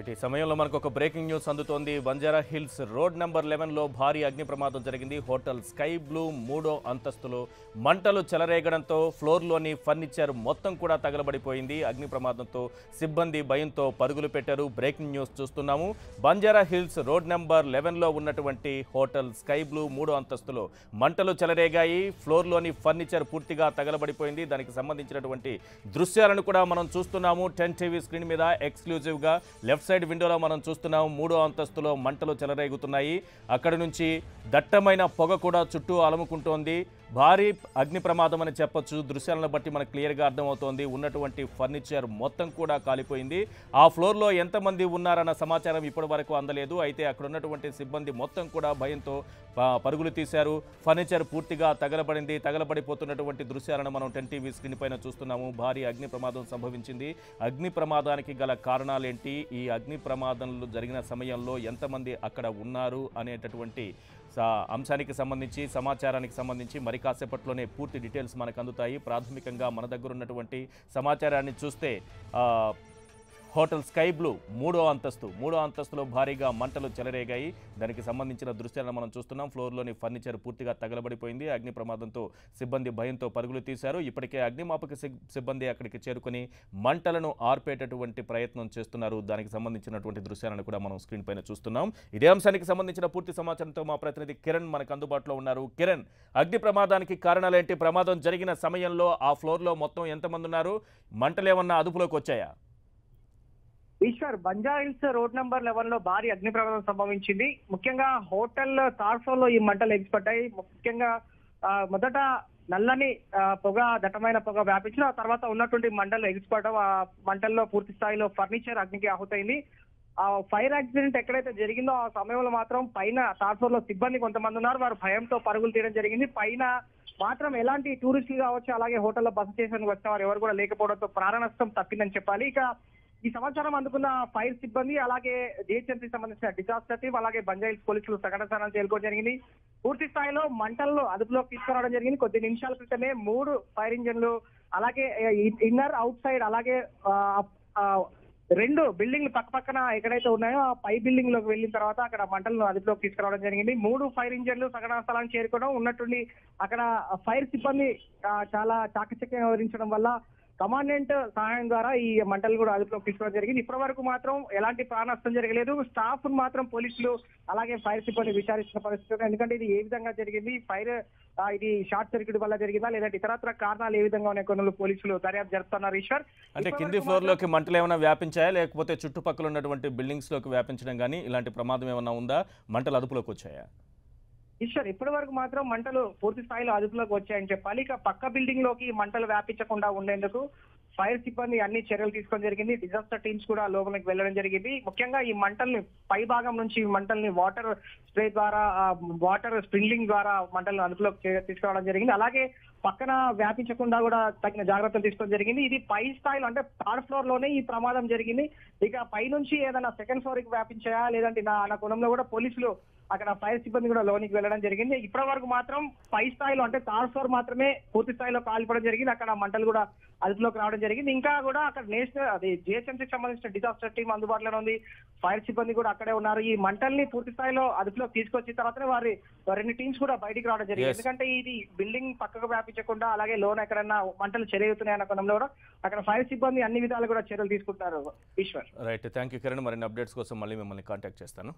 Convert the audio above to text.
Right ఈ సమయంలో మనకు ఒక బ్రేకింగ్ న్యూస్ అందుతోంది. బంజారా హిల్స్ రోడ్ నెంబర్ 11లో భారీ అగ్ని ప్రమాదం జరిగింది. హోటల్ స్కై బ్లూ 3వ అంతస్తులో మంటలు చెలరేగడంతో ఫ్లోర్లోని ఫర్నిచర్ మొత్తం కూడా తగలబడిపోయింది. అగ్ని ప్రమాదంతో సిబ్బంది భయంతో పరుగులు పెట్టారు. బ్రేకింగ్ న్యూస్ చూస్తున్నాము. బంజారా హిల్స్ రోడ్ నెంబర్ 11లో ఉన్నటువంటి హోటల్ స్కై బ్లూ 3వ అంతస్తులో మంటలు చెలరేగాయి. ఫ్లోర్లోని ఫర్నిచర్ పూర్తిగా తగలబడిపోయింది. దానికి సంబంధించినటువంటి దృశ్యాలను కూడా మనం చూస్తున్నాము. 10 టీవీ స్క్రీన్ మీద ఎక్స్క్లూజివ్గా లెఫ్ట్ సైడ్ విండోలో మనం చూస్తున్నాం. 3వ అంతస్తులో మంటలు చెలరేగుతున్నాయి. అక్కడి నుంచి దట్టమైన పొగ కూడా చుట్టూ అలముకుంటోంది. భారీ అగ్ని ప్రమాదం అని చెప్పొచ్చు. దృశ్యాలను బట్టి మనకు క్లియర్గా అర్థమవుతోంది. ఉన్నటువంటి ఫర్నిచర్ మొత్తం కూడా కాలిపోయింది. ఆ ఫ్లోర్లో ఎంతమంది ఉన్నారన్న సమాచారం ఇప్పటి వరకు అందలేదు. అయితే అక్కడ ఉన్నటువంటి సిబ్బంది మొత్తం కూడా భయంతో పరుగులు తీశారు. ఫర్నిచర్ పూర్తిగా తగలబడింది. తగలబడిపోతున్నటువంటి దృశ్యాలను మనం 10 టీవీ స్క్రీన్ పైన చూస్తున్నాము. భారీ అగ్ని ప్రమాదం సంభవించింది. అగ్ని ప్రమాదానికి గల కారణాలేంటి, ఈ అగ్ని ప్రమాదంలో జరిగిన సమయంలో ఎంతమంది అక్కడ ఉన్నారు అనేటటువంటి అంశానికి సంబంధించి సమాచారానికి సంబంధించి మరి కాసేపట్లోనే పూర్తి డీటెయిల్స్ మనకు అందుతాయి. ప్రాథమికంగా మన దగ్గర ఉన్నటువంటి సమాచారాన్ని చూస్తే హోటల్ స్కై బ్లూ 3వ అంతస్తులో భారీగా మంటలు చెలరేగాయి. దానికి సంబంధించిన దృశ్యాలను మనం చూస్తున్నాం. ఫ్లోర్లోని ఫర్నిచర్ పూర్తిగా తగలబడిపోయింది. అగ్ని ప్రమాదంతో సిబ్బంది భయంతో పరుగులు తీశారు. ఇప్పటికే అగ్నిమాపక సిబ్బంది అక్కడికి చేరుకుని మంటలను ఆర్పేటటువంటి ప్రయత్నం చేస్తున్నారు. దానికి సంబంధించినటువంటి దృశ్యాలను కూడా మనం స్క్రీన్ పైన చూస్తున్నాం. ఇదే అంశానికి సంబంధించిన పూర్తి సమాచారంతో మా ప్రతినిధి కిరణ్ మనకు అందుబాటులో ఉన్నారు. కిరణ్, అగ్ని ప్రమాదానికి కారణాలేంటి? ప్రమాదం జరిగిన సమయంలో ఆ ఫ్లోర్లో మొత్తం ఎంతమంది ఉన్నారు? మంటలేమన్నా అదుపులోకి వచ్చాయా? ఈశ్వర్, బంజారా హిల్స్ రోడ్ నెంబర్ 11లో భారీ అగ్ని ప్రమాదం సంభవించింది. ముఖ్యంగా హోటల్ థర్డ్ ఫ్లోర్ లో ఈ మంటలు ఎగిసిపడ్డాయి. ముఖ్యంగా మొదట నల్లని పొగ, దట్టమైన పొగ వ్యాపించిన తర్వాత ఉన్నటువంటి మంటలు ఎగిసిపడడం, ఆ మంటల్లో పూర్తి స్థాయిలో ఫర్నిచర్ అగ్నికి ఆహుతైంది. ఆ ఫైర్ యాక్సిడెంట్ ఎక్కడైతే జరిగిందో ఆ సమయంలో మాత్రం పైన థర్డ్ ఫ్లోర్ లో సిబ్బంది కొంతమంది ఉన్నారు. వారు భయంతో పరుగులు తీయడం జరిగింది. పైన మాత్రం ఎలాంటి టూరిస్టులు కావచ్చు, అలాగే హోటల్లో బస చేసేందుకు వచ్చిన వారు ఎవరు కూడా లేకపోవడంతో ప్రాణ నష్టం తప్పిందని చెప్పాలి. ఇక ఈ సమాచారం అందుకున్న ఫైర్ సిబ్బంది, అలాగే జిహెచ్ఎంసీ సంబంధించిన డిజాస్టర్ టీం, అలాగే బంజారా హిల్స్ పోలీసులు సంఘటన స్థానానికి చేరుకోవడం జరిగింది. పూర్తి స్థాయిలో మంటలను అదుపులోకి తీసుకురావడం జరిగింది. కొద్ది నిమిషాల క్రితమే 3 ఫైర్ ఇంజన్లు, అలాగే ఇన్నర్ అవుట్ సైడ్, అలాగే 2 బిల్డింగ్లు పక్కన ఎక్కడైతే ఉన్నాయో ఆ పై బిల్డింగ్ లోకి వెళ్ళిన తర్వాత అక్కడ మంటలను అదుపులోకి తీసుకురావడం జరిగింది. 3 ఫైర్ ఇంజన్లు సంఘటనా స్థలానికి చేరుకోవడం, ఉన్నట్టుండి అక్కడ ఫైర్ సిబ్బంది చాలా చాకచక్యంగా వివరించడం వల్ల కమాండెంట్ సహాయం ద్వారా ఈ మంటలు కూడా అదుపులోకి తీసుకోవడం జరిగింది. ఇప్పటి వరకు మాత్రం ఎలాంటి ప్రాణ నష్టం జరగలేదు. స్టాఫ్ మాత్రం పోలీసులు అలాగే ఫైర్ సిబ్బంది విచారిస్తున్న పరిస్థితి. ఎందుకంటే ఇది ఏ విధంగా జరిగింది, ఫైర్ ఇది షార్ట్ సర్క్యూట్ వల్ల జరిగిందా లేదంటే ఇతరత్ర కారణాలు ఏ విధంగా ఉన్నాయి కొన్ని పోలీసులు దర్యాప్తు జరుపుతున్నారు. ఈశ్వర్, అంటే కింది ఫ్లోర్ లోకి మంటలు ఏమైనా వ్యాపించాయా, లేకపోతే చుట్టుపక్కల ఉన్నటువంటి బిల్డింగ్స్ లోకి వ్యాపించడం కానీ ఇలాంటి ప్రమాదం ఏమైనా ఉందా? మంటలు అదుపులోకి వచ్చాయా? ఈశ్వర్, ఇప్పటి వరకు మాత్రం మంటలు పూర్తి స్థాయిలో అదుపులోకి వచ్చాయని చెప్పాలి. ఇక పక్క బిల్డింగ్ లోకి మంటలు వ్యాపించకుండా ఉండేందుకు ఫైర్ సిబ్బంది అన్ని చర్యలు తీసుకోవడం జరిగింది. డిజాస్టర్ టీమ్స్ కూడా లోపలికి వెళ్ళడం జరిగింది. ముఖ్యంగా ఈ మంటల్ని పై భాగం నుంచి మంటల్ని వాటర్ స్ప్రే ద్వారా, వాటర్ స్ప్రింక్లింగ్ ద్వారా మంటలను అదుపులోకి తీసుకురావడం జరిగింది. అలాగే పక్కన వ్యాపించకుండా కూడా తగిన జాగ్రత్తలు తీసుకోవడం జరిగింది. ఇది పై స్థాయిలో అంటే థర్డ్ ఫ్లోర్ లోనే ఈ ప్రమాదం జరిగింది. ఇక పై నుంచి ఏదైనా సెకండ్ ఫ్లోర్ కి వ్యాపించాయా లేదంటే నా కోణంలో కూడా పోలీసులు అక్కడ ఫైర్ సిబ్బంది కూడా లోనికి వెళ్ళడం జరిగింది. ఇప్పటి వరకు మాత్రం పై స్థాయిలో అంటే థర్డ్ ఫ్లోర్ మాత్రమే పూర్తి స్థాయిలో కాల్పడం జరిగింది. అక్కడ మంటలు కూడా అదుపులోకి రావడం జరిగింది. ఇంకా కూడా అక్కడ నేషనల్ జిహెచ్ఎంసీకి సంబంధించిన డిజాస్టర్ టీం అందుబాటులో ఉంది. ఫైర్ సిబ్బంది కూడా అక్కడే ఉన్నారు. ఈ మంటల్ని పూర్తి స్థాయిలో అదుపులోకి తీసుకొచ్చిన తర్వాతనే వారి 2 టీమ్స్ కూడా బయటికి రావడం జరిగింది. ఎందుకంటే ఇది బిల్డింగ్ పక్కకు వ్యాపించకుండా, అలాగే లోన్ ఎక్కడన్నా మంటలు చెరుగుతున్నాయన్న కోణంలో కూడా అక్కడ ఫైర్ సిబ్బంది అన్ని విధాలు కూడా చర్యలు తీసుకుంటారు. Eshwar, right, thank you Kiran. మరిన్ని అప్డేట్స్ కోసం మళ్ళీ మిమ్మల్ని కాంటాక్ట్ చేస్తాను.